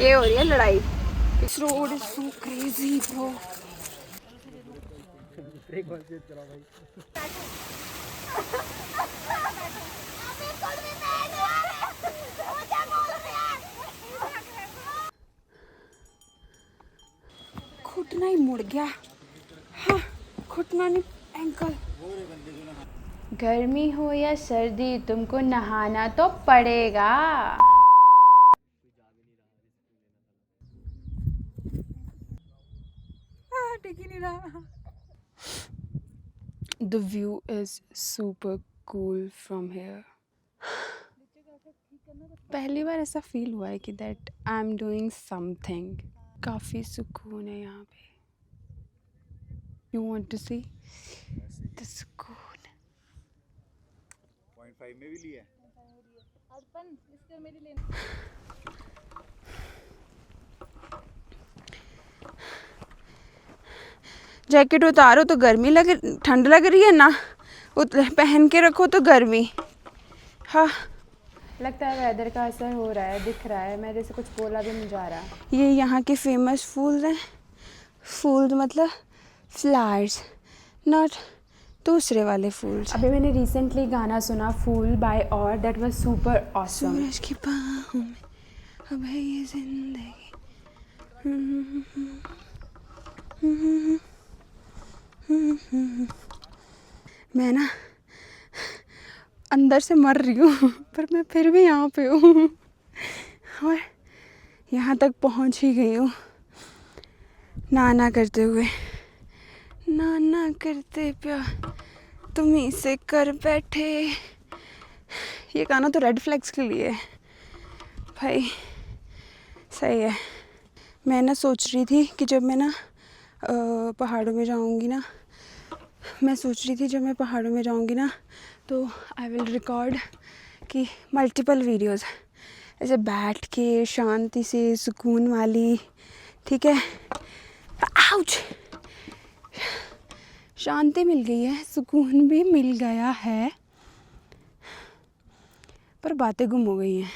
ये हो रही है लड़ाई। This road is so crazy, bro. घुटना ही मुड़ गया। हाँ, घुटना नहीं, एंकल। गर्मी हो या सर्दी, तुमको नहाना तो पड़ेगा। The view is super cool from here. पहली बार ऐसा फील हुआ है कि that I'm doing something. काफी सुकून है यहाँ पे। You want to see the सुकून? 0.5 में भी लिया। जैकेट उतारो तो गर्मी लग, ठंड लग रही है ना, पहन के रखो तो गर्मी। हाँ, लगता है वेदर का असर हो रहा है, दिख रहा है। मेरे से कुछ बोला भी नहीं जा रहा। ये यहाँ के फेमस फूल हैं। फूल मतलब फ्लावर्स, नॉट दूसरे वाले फूल। अभी मैंने रिसेंटली गाना सुना फूल बाय और दैट वाज सुपर ऑसम। सूरज की बाहों में अब है ये जिंदगी। मैं ना अंदर से मर रही हूँ पर मैं फिर भी यहाँ पे हूँ और यहाँ तक पहुँच ही गई हूँ। नाना करते हुए, नाना करते प्यार तुम ही से कर बैठे। ये गाना तो रेड फ्लैग्स के लिए है भाई। सही है। मैं ना सोच रही थी कि जब मैं ना पहाड़ों में जाऊँगी ना, तो आई विल रिकॉर्ड कि मल्टीपल वीडियोज़ ऐसे बैठ के शांति से सुकून वाली, ठीक है। आउच, शांति मिल गई है, सुकून भी मिल गया है, पर बातें गुम हो गई हैं।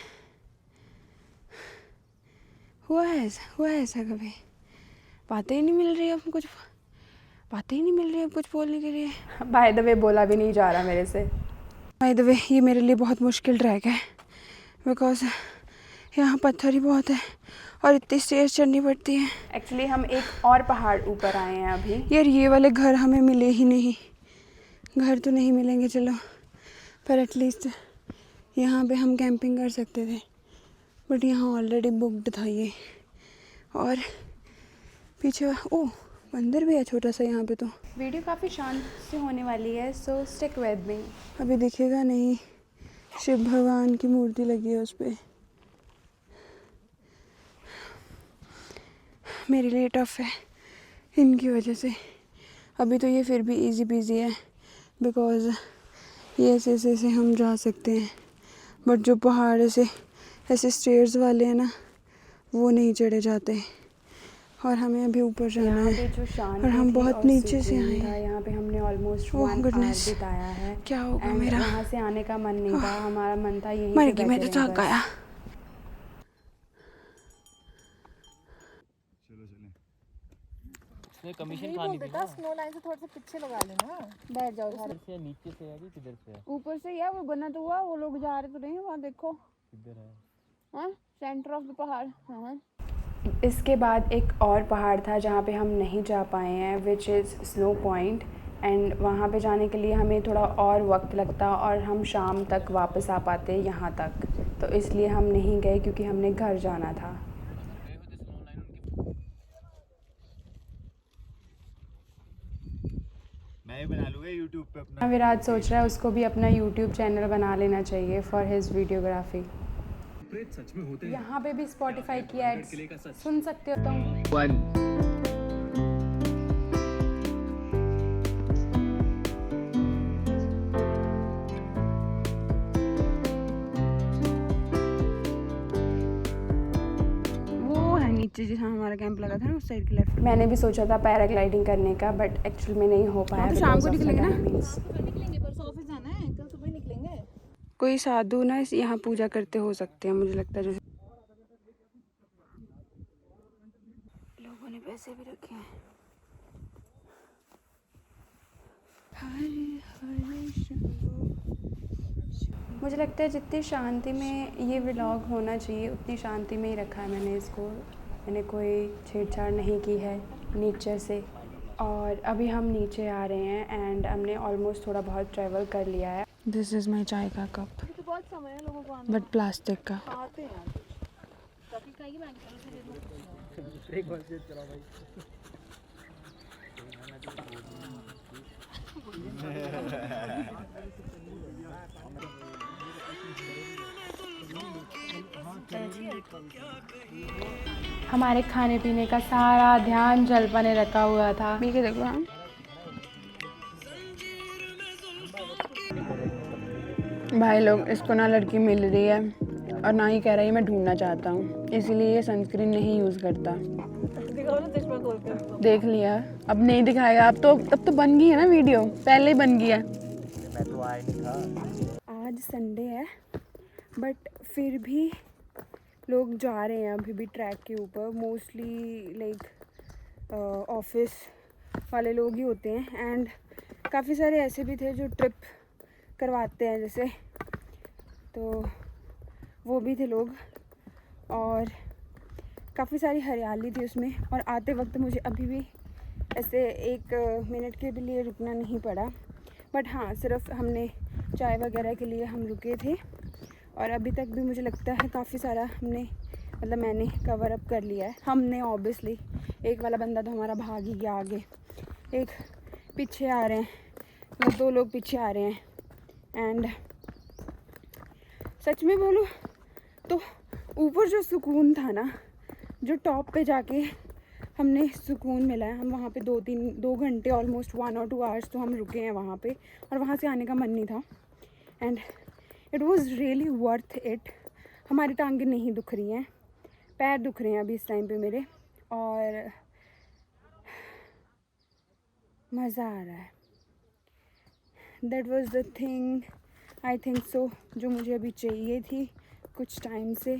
हुआ है ऐसा कभी? बातें ही नहीं मिल रही अब कुछ बोलने के लिए। बाय द वे बोला भी नहीं जा रहा मेरे से। बाय द वे ये मेरे लिए बहुत मुश्किल ट्रैक है बिकॉज यहाँ पत्थर ही बहुत है और इतनी स्टेयर्स चढ़नी पड़ती है। एक्चुअली हम एक और पहाड़ ऊपर आए हैं अभी। यार ये वाले घर हमें मिले ही नहीं। घर तो नहीं मिलेंगे चलो, पर एटलीस्ट यहाँ पे हम कैंपिंग कर सकते थे, बट यहाँ ऑलरेडी बुक्ड था ये। और पीछे ओह मंदिर भी है छोटा सा यहाँ पे। तो वीडियो काफ़ी शांत से होने वाली है, सो स्टिक विद मी। अभी दिखेगा नहीं, शिव भगवान की मूर्ति लगी है उस पर। मेरे लिए टफ है इनकी वजह से। अभी तो ये फिर भी इजी पीजी है बिकॉज ये ऐसे हम जा सकते हैं, बट जो पहाड़ ऐसे स्टेयर्स वाले हैं ना, वो नहीं चढ़े जाते और हमें अभी ऊपर जाना है और हम बहुत नीचे से आए हैं। यहाँ पे हमने ऑलमोस्ट 1 आवर बिताया है। क्या होगा मेरा? वहाँ से आने का मन नहीं था, हमारा मन था यहीं पे बैठे रहें। थक गया। कमीशन खानी थी ना। स्नो लाइन से थोड़ा सा पीछे लगा लेना, बैठ जाओ सारे। से नीचे से है कि किधर से है? ऊपर से यार वो बना तो हुआ, वो लोग जा रहे तो नहीं, वहाँ देखो किधर है? हाँ, सेंटर ऑफ द पहाड़। हाँ, इसके बाद एक और पहाड़ था जहाँ पे हम नहीं जा पाए हैं, which is snow point. And वहाँ पे जाने के लिए हमें थोड़ा और वक्त लगता और हम शाम तक वापस आ पाते यहाँ तक, तो इसलिए हम नहीं गए क्योंकि हमने घर जाना था। मैं बना लूँगा यूट्यूब पे अपना। विराट सोच रहा है उसको भी अपना यूट्यूब चैनल बना लेना चाहिए फॉर हिज वीडियोग्राफी। सच में होते हैं। यहाँ पे भी स्पॉटिफाई की एड्स सुन सकते हो तुम। वो है नीचे जहाँ हमारा कैंप लगा था ना, उस साइड के लेफ्ट। मैंने भी सोचा था पैराग्लाइडिंग करने का, बट एक्चुअली में नहीं हो पाया। तो शाम को निकलेंगे ना? निकलेंगे, परसों ऑफिस जाना है, कल सुबह निकलेंगे। कोई साधु ना यहाँ पूजा करते हो सकते हैं, मुझे लगता है। जैसे वाले पैसे भी रखे हैं। हरे हरे शंभो। मुझे लगता है जितनी शांति में ये व्लॉग होना चाहिए उतनी शांति में ही रखा है मैंने इसको। मैंने कोई छेड़छाड़ नहीं की है नेचर से। और अभी हम नीचे आ रहे हैं एंड हमने ऑलमोस्ट थोड़ा बहुत ट्रैवल कर लिया है। दिस इज़ माई चाय का कप, तो बहुत समय है लोगों को आने बट प्लास्टिक का। आते हैं कभी कहीं मैं हमारे खाने पीने का सारा ध्यान जलपा ने रखा हुआ था। पी के देखो। हम भाई लोग, इसको ना लड़की मिल रही है और ना ही कह रही है मैं ढूंढना चाहता हूँ, इसीलिए ये सनस्क्रीन नहीं यूज़ करता। देख लिया, अब नहीं दिखाएगा। अब तो बन गई है ना वीडियो, पहले ही बन गई है। मैं तो आया नहीं था। आज संडे है बट फिर भी लोग जा रहे हैं अभी भी ट्रैक के ऊपर। मोस्टली लाइक ऑफिस वाले लोग ही होते हैं एंड काफ़ी सारे ऐसे भी थे जो ट्रिप करवाते हैं जैसे, तो वो भी थे लोग। और काफ़ी सारी हरियाली थी उसमें। और आते वक्त मुझे अभी भी ऐसे 1 मिनट के भी लिए रुकना नहीं पड़ा। बट हाँ, सिर्फ हमने चाय वगैरह के लिए हम रुके थे। और अभी तक भी मुझे लगता है काफ़ी सारा मैंने कवर अप कर लिया है। हमने ऑब्वियसली, एक वाला बंदा तो हमारा भाग ही गया आगे, एक पीछे आ रहे हैं, मतलब 2 लोग पीछे आ रहे हैं। एंड सच में बोलूँ तो ऊपर जो सुकून था ना, जो टॉप पे जाके हमने सुकून मिला है, हम वहाँ पे 2 घंटे ऑलमोस्ट 1 और 2 आवर्स तो हम रुके हैं वहाँ पे, और वहाँ से आने का मन नहीं था। And it was really worth it. हमारी टांगें नहीं दुख रही हैं, पैर दुख रहे हैं अभी इस टाइम पे मेरे, और मज़ा आ रहा है। That was the thing I think so जो मुझे अभी चाहिए थी कुछ टाइम से।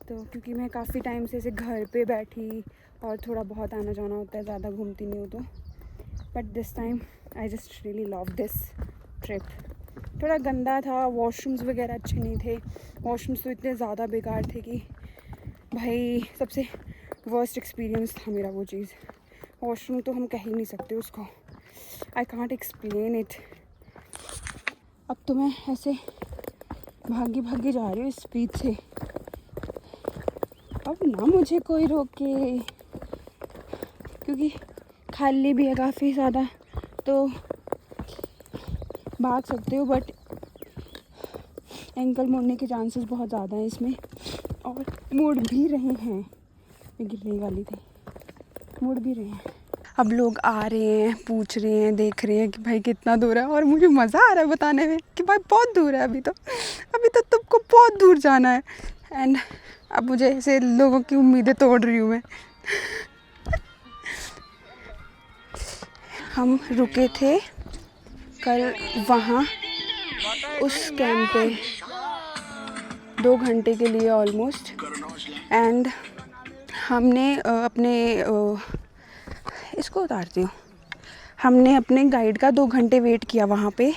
तो क्योंकि मैं काफ़ी टाइम से ऐसे घर पे बैठी और थोड़ा बहुत आना जाना होता है, ज़्यादा घूमती नहीं हूँ तो। But this time I just really love this trip. थोड़ा गंदा था, वॉशरूम्स वगैरह अच्छे नहीं थे। वॉशरूम्स तो इतने ज़्यादा बेकार थे कि भाई सबसे वर्स्ट एक्सपीरियंस था मेरा वो चीज़। वॉशरूम तो हम कह ही नहीं सकते उसको, आई कांट एक्सप्लेन इट। अब तो मैं ऐसे भागी भागी जा रही हूँ स्पीड से। अब ना मुझे कोई रोके, क्योंकि खाली भी है काफ़ी ज़्यादा, तो भाग सकते हो। बट एंकल मुड़ने के चांसेस बहुत ज़्यादा हैं इसमें, और मुड़ भी रहे हैं। मैं गिरने वाली थी, मुड़ भी रहे हैं। अब लोग आ रहे हैं, पूछ रहे हैं, देख रहे हैं कि भाई कितना दूर है, और मुझे मज़ा आ रहा है बताने में कि भाई बहुत दूर है। अभी तो तुमको बहुत दूर जाना है। एंड अब मुझे ऐसे लोगों की उम्मीदें तोड़ रही हूँ मैं। हम रुके थे कल वहाँ उस कैंप पे 2 घंटे के लिए ऑलमोस्ट। एंड हमने इसको उतारती हूँ, हमने अपने गाइड का 2 घंटे वेट किया वहाँ पे,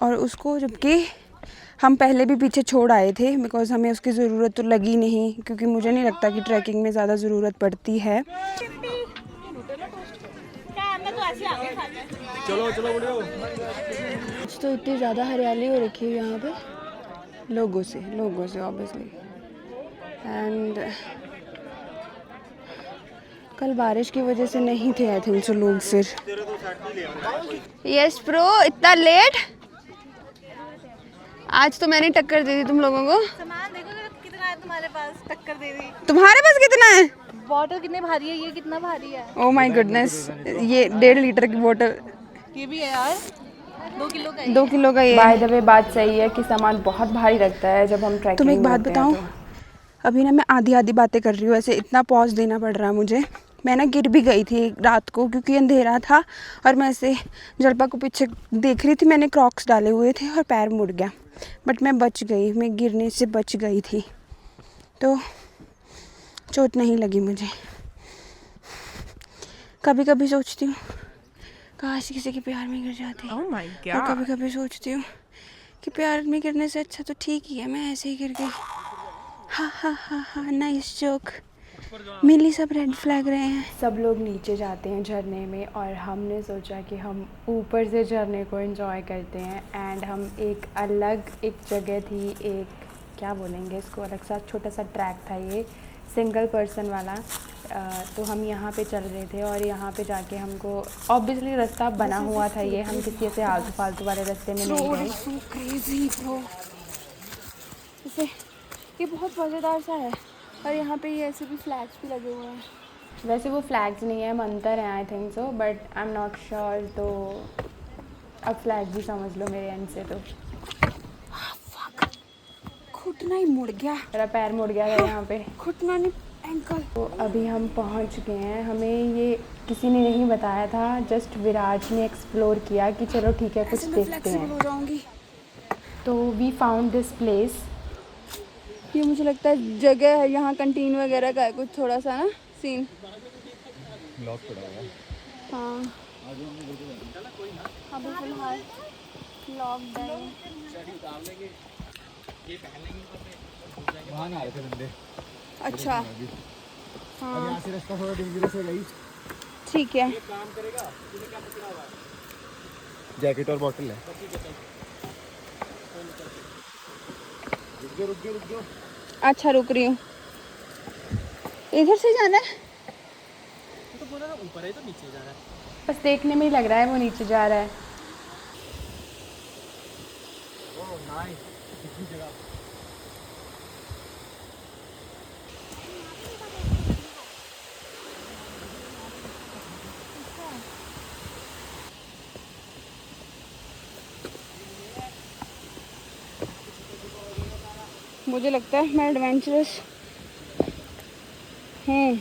और उसको जबकि हम पहले भी पीछे छोड़ आए थे, बिकॉज़ हमें उसकी ज़रूरत तो लगी नहीं, क्योंकि मुझे नहीं लगता कि ट्रैकिंग में ज़्यादा ज़रूरत पड़ती है। चलो तो इतनी ज़्यादा हरियाली हो रखी है यहाँ पे लोगों से ऑब्वियसली। एंड कल बारिश की वजह से नहीं थे आई थिंक सो लोग। फिर यस प्रो, इतना लेट? आज तो मैंने टक्कर दे दी तुम लोगों को। सामान देखो कितना है तुम्हारे पास, टक्कर दे दी। तुम्हारे पास कितना है? बॉटल कितने भारी है, ये कितना भारी है? ओह माय गुडनेस, ये 1.5 लीटर की बोतल। ये भी है यार, 2 किलो का है। 2 किलो का ये। बाय द वे बात सही है कि सामान बहुत भारी लगता है जब हम ट्रैकिंग तुम एक में बात होते हैं बताऊं, अभी ना मैं आधी बातें कर रही हूँ, ऐसे इतना पॉज देना पड़ रहा है मुझे। मैं ना गिर भी गई थी रात को, क्योंकि अंधेरा था और मैं ऐसे जलपा को पीछे देख रही थी। मैंने क्रॉक्स डाले हुए थे और पैर मुड़ गया, बट मैं बच गई, मैं गिरने से बच गई थी, तो चोट नहीं लगी मुझे। कभी कभी सोचती हूँ काश किसी के प्यार में गिर जाती। Oh my और कभी कभी सोचती हूँ कि प्यार में गिरने से अच्छा तो ठीक ही है मैं ऐसे ही गिर गई। हा हा हा हा, नाइस जोक। मिली सब रेड फ्लैग रहे हैं। सब लोग नीचे जाते हैं झरने में और हमने सोचा कि हम ऊपर से झरने को एंजॉय करते हैं। एंड हम एक जगह थी, एक क्या बोलेंगे इसको, अलग सा छोटा सा ट्रैक था, ये सिंगल पर्सन वाला। तो हम यहाँ पे चल रहे थे और यहाँ पे जाके हमको ऑब्वियसली रास्ता बना हुआ था, ये हम किसी ऐसे आलतू फालतू वाले रास्ते में नहीं गए। so crazy bro। जैसे ये बहुत मज़ेदार सा है और यहाँ पे ये ऐसे भी फ्लैग्स भी लगे हुए हैं। वैसे वो फ्लैग्स नहीं है, मंतर हैं I think so, but I am not sure. तो अब फ्लैग भी समझ लो मेरे एंड से। तो घुटना ही मुड़ गया, मेरा पैर मुड़ गया है यहाँ पे। घुटना नहीं एंकल। तो अभी हम पहुँच गए हैं। हमें ये किसी ने नहीं बताया था, जस्ट विराज ने एक्सप्लोर किया कि चलो ठीक है कुछ देखते हैं। हो जाऊंगी। तो वी फाउंड दिस प्लेस। ये मुझे लगता है जगह है, यहाँ कंटीन वगैरह का है कुछ थोड़ा सा ना सीन। लॉक पड़ा हुआ है। हाँ अभी फिलहाल लॉकड है। वहाँ ना आ रहे थे बंदे। अच्छा अब हाँ यहाँ से रास्ता थोड़ा डेंजरस है गाइस। ठीक है। जैकेट और बॉटल है। रुक जाओ। अच्छा रुक रही हूँ। इधर से जाना है। तो बोला ना ऊपर है तो नीचे जा रहा है। बस देखने में ही लग रहा है वो नीचे जा रहा है। ओह नाइस, कितनी जगह। मुझे लगता है मैं एडवेंचरस हूँ।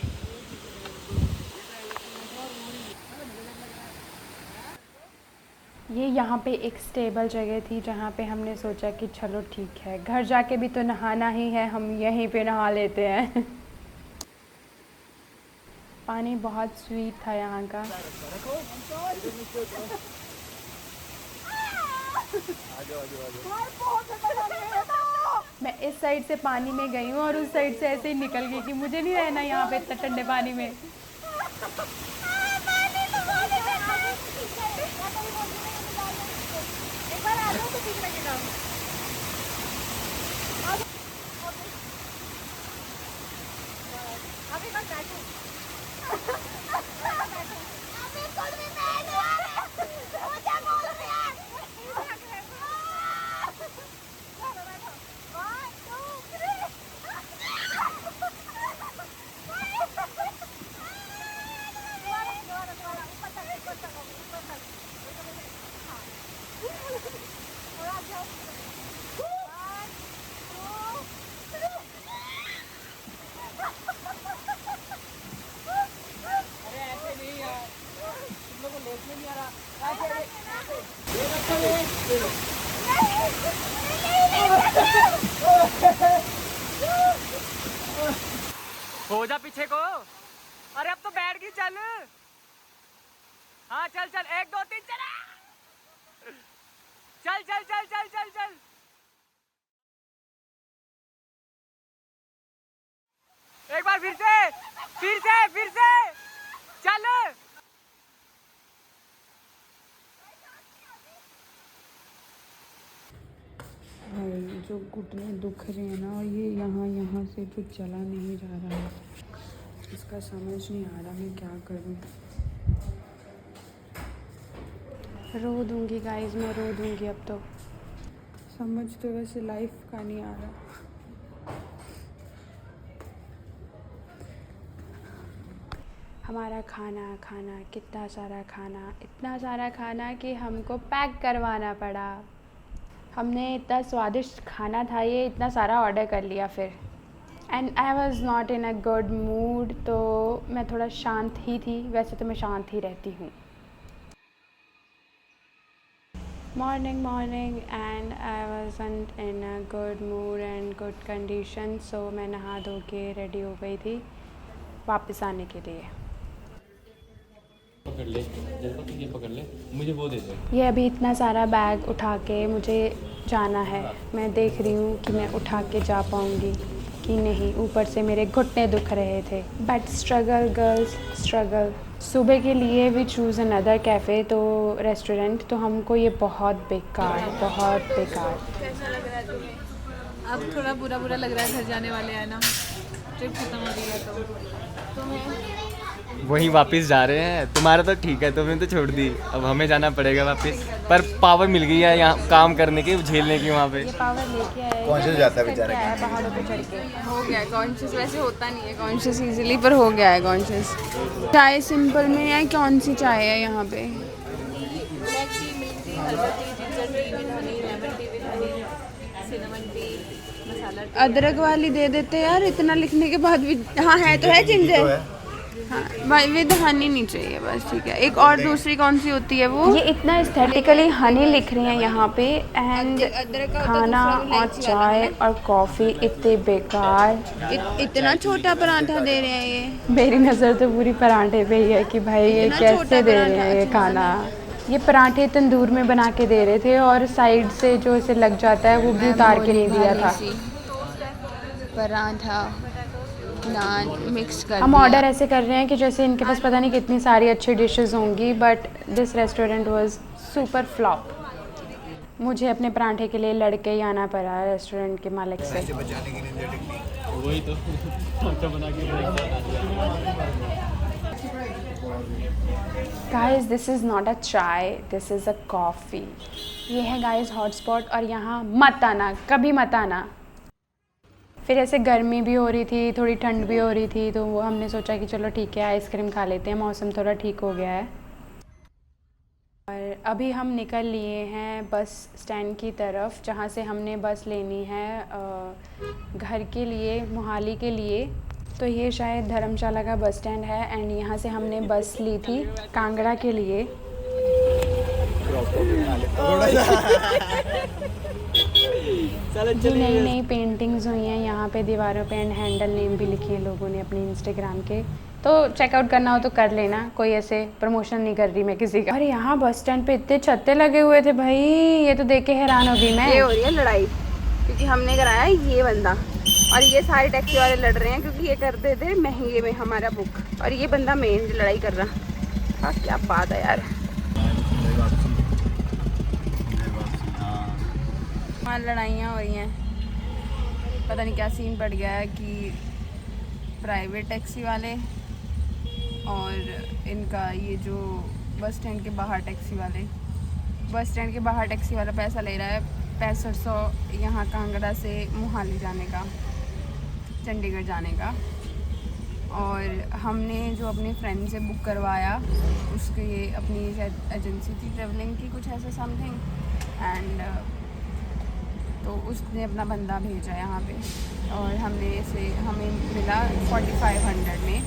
ये यहाँ पे एक स्टेबल जगह थी जहाँ पे हमने सोचा कि चलो ठीक है, घर जाके भी तो नहाना ही है, हम यहीं पे नहा लेते हैं। पानी बहुत स्वीट था यहाँ का। मैं इस साइड से पानी में गई हूँ और उस साइड से ऐसे ही निकल गई कि मुझे नहीं रहना यहाँ पे इतना ठंडे पानी में। हो जा पीछे को। अरे अब तो बैठ गई, चल। हाँ चल चल, 1 2 3 चला। चल चल चल चल चल चल। एक बार फिर से चल। भाई जो घुटने दुख रहे हैं ना, और ये यहाँ से कुछ चला नहीं जा रहा है, इसका समझ नहीं आ रहा मैं क्या करूँ। रो दूंगी गाइस, मैं रो दूंगी अब तो। समझ तो वैसे लाइफ का नहीं आ रहा। हमारा खाना कितना सारा खाना, इतना सारा खाना कि हमको पैक करवाना पड़ा। हमने इतना स्वादिष्ट खाना था ये, इतना सारा ऑर्डर कर लिया फिर। And I was not in a good mood, तो मैं थोड़ा शांत ही थी। वैसे तो मैं शांत ही रहती हूँ। Morning and I wasn't in a good mood and good condition, so मैं नहा धो के रेडी हो गई थी वापस आने के लिए। पकड़ ले, जैसे तो ये पकड़ ले, मुझे वो दे दे। ये अभी इतना सारा बैग उठा के मुझे जाना है। मैं देख रही हूँ कि मैं उठा के जा पाऊँगी कि नहीं। ऊपर से मेरे घुटने दुख रहे थे। But struggle girls struggle. सुबह के लिए वी चूज़ अनदर कैफ़े, तो रेस्टोरेंट, तो हमको ये बहुत बेकार, बहुत बेकार। कैसा लग रहा है तुम्हें? अब थोड़ा बुरा बुरा लग रहा है, घर जाने वाले हैं ना, ट्रिप खत्म हो रही है तो तुम्हें वहीं वापस जा रहे हैं। तुम्हारा तो ठीक है, तुमने तो छोड़ दी, अब हमें जाना पड़ेगा वापस। पर पावर मिल गई है यहाँ काम करने की, झेलने की वहाँ पे। ये पावर लेके आया कॉन्शियस जाता है बेचारा। है पहाड़ों पे चढ़ के। हो गया कॉन्शियस। वैसे होता नहीं है कॉन्शियस इजीली, पर हो गया है कॉन्शियस। चाय सिंपल में है, कौन सी चाय है यहाँ पे? Black T, milk tea, herbal tea, ginger tea with Honey, lemon tea with Honey, cinnamon T, masala T. अदरक वाली दे देते यार, इतना लिखने के बाद भी। हाँ है तो है जिंजर। हाँ विद हनी नहीं चाहिए बस, ठीक है। एक और दूसरी कौन सी होती है वो? ये इतना एस्थेटिकली हनी लिख रही हैं यहाँ पे, एंड अदरक का होता है खाना दूसरा, और इलायची वाला चाय और कॉफ़ी इतने बेकार। इतना छोटा पराठा दे रहे हैं ये। मेरी नज़र तो पूरी पराठे पे ही है कि भाई ये इतना छोटा कैसे दे रहे पराठा, हैं ये अच्छा। खाना। ये पराठे तंदूर में बना के दे रहे थे और साइड से जो इसे लग जाता है वो भी उतार के नहीं दिया था। पराठा नान मिक्स कर हम दिया। ऑर्डर ऐसे कर रहे हैं कि जैसे इनके पास पता नहीं कितनी सारी अच्छी डिशेस होंगी, but this restaurant was super flop. मुझे अपने पराठे के लिए लड़के ही आना पड़ा रेस्टोरेंट के मालिक से। वही तो आटा बना के guys this is not a चाय, दिस इज़ अ कॉफ़ी। ये है गाइस हॉटस्पॉट, और यहाँ मत आना, कभी मत आना। फिर ऐसे गर्मी भी हो रही थी, थोड़ी ठंड भी हो रही थी, तो वो हमने सोचा कि चलो ठीक है आइसक्रीम खा लेते हैं, मौसम थोड़ा ठीक हो गया है। और अभी हम निकल लिए हैं बस स्टैंड की तरफ, जहाँ से हमने बस लेनी है घर के लिए, मोहाली के लिए। तो ये शायद धर्मशाला का बस स्टैंड है, एंड यहाँ से हमने बस ली थी कांगड़ा के लिए। ये नई नई पेंटिंग्स हुई हैं यहाँ पे दीवारों पे, एंड हैंडल नेम भी लिखी है लोगों ने अपने इंस्टाग्राम के, तो चेकआउट करना हो तो कर लेना। कोई ऐसे प्रमोशन नहीं कर रही मैं किसी का। और यहाँ बस स्टैंड पे इतने छत्ते लगे हुए थे भाई, ये तो देख के हैरान हो गई मैं। ये हो रही है लड़ाई, क्योंकि हमने कराया ये बंदा, और ये सारे टैक्सी वाले लड़ रहे हैं क्योंकि ये करते थे महंगे में हमारा बुक, और ये बंदा मेन लड़ाई कर रहा। हाँ क्या बात है यार। वहाँ लड़ाइयाँ हो रही हैं, पता नहीं क्या सीन पड़ गया है कि प्राइवेट टैक्सी वाले और इनका ये जो बस स्टैंड के बाहर टैक्सी वाले, बस स्टैंड के बाहर टैक्सी वाला पैसा ले रहा है 6500 यहाँ कांगड़ा से मोहाली जाने का, चंडीगढ़ जाने का। और हमने जो अपने फ्रेंड से बुक करवाया, उसके अपनी एजेंसी थी ट्रेवलिंग की कुछ ऐसा समथिंग, एंड तो उसने अपना बंदा भेजा यहाँ पे, और हमने इसे हमें मिला 4500 में,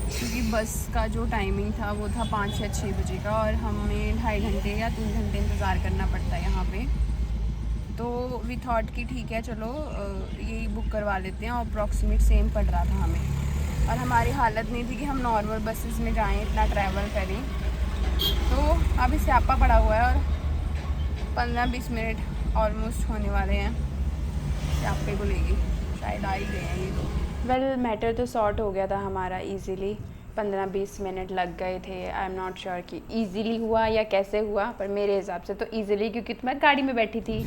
क्योंकि बस का जो टाइमिंग था वो था 5 या 6 बजे का, और हमें 2.5 घंटे या 3 घंटे इंतज़ार करना पड़ता है यहाँ पे। तो वी थॉट कि ठीक है चलो यही बुक करवा लेते हैं, और अप्रॉक्सीमेट सेम पड़ रहा था हमें, और हमारी हालत नहीं थी कि हम नॉर्मल बसेस में जाएं, इतना ट्रैवल करें। तो अभी स्यापा पड़ा हुआ है, और 15-20 मिनट ऑलमोस्ट होने वाले हैं स्यापे को लेके, शायद आ ही गए हैं ये तो। वेल मैटर तो सॉर्ट हो गया था हमारा इजीली, 15-20 मिनट लग गए थे। आई एम नॉट श्योर कि इजीली हुआ या कैसे हुआ, पर मेरे हिसाब से तो इजीली, क्योंकि तो मैं गाड़ी में बैठी थी।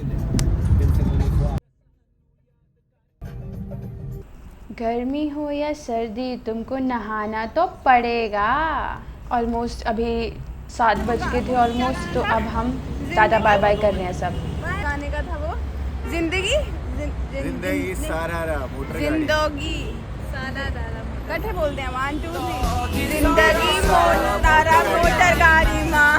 गर्मी हो या सर्दी तुमको नहाना तो पड़ेगा। ऑलमोस्ट अभी 7 बज गए थे ऑलमोस्ट, तो अब हम टाटा बाय बाय कर रहे हैं सब। गाने का था वो, जिंदगी जिंदगी सारा मोटर गाड़ी। जिंदगी कट्ठे बोलते हैं 1 2 3 जिंदगी सारा मोटर गाड़ी माँ।